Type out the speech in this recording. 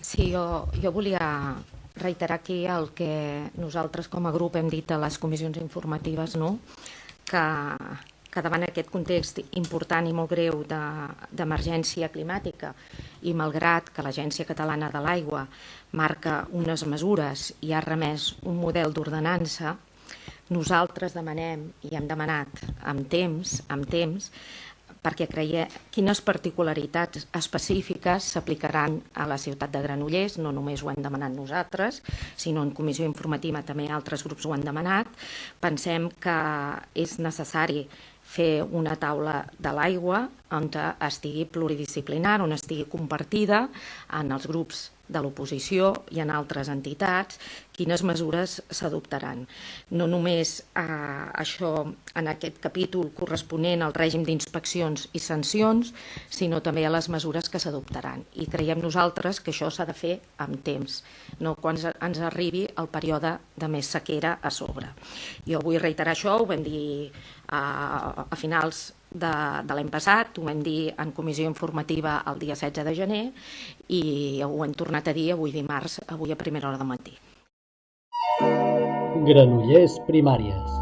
Sí, jo volia reiterar aquí el que nosaltres com a grup hem dit a les comissions informatives, no? que, que davant aquest context important i molt greu d'emergència climàtica i malgrat que l'Agència Catalana de l'Aigua marca unes mesures i ha remès un model d'ordenança, nosaltres demanem i hem demanat amb temps, perquè creiem quines particularitats específiques s'aplicaran a la ciutat de Granollers. No només ho hem demanat nosaltres, sinó en comissió informativa també altres grups ho han demanat. Pensem que és necessari fer una taula de l'aigua on estigui pluridisciplinar, on estigui compartida en els grups de l'oposició i en altres entitats, quines mesures s'adoptaran. No només això en aquest capítol corresponent al règim d'inspeccions i sancions, sinó també a les mesures que s'adoptaran. I creiem nosaltres que això s'ha de fer amb temps, no quan ens arribi el període de més sequera a sobre. Jo vull reiterar això, ho vam dir a finals de l'any passat, ho vam dir en comissió informativa el dia 16 de gener i ho hem tornat a dir avui dimarts, avui a primera hora del matí. Granollers Primàries.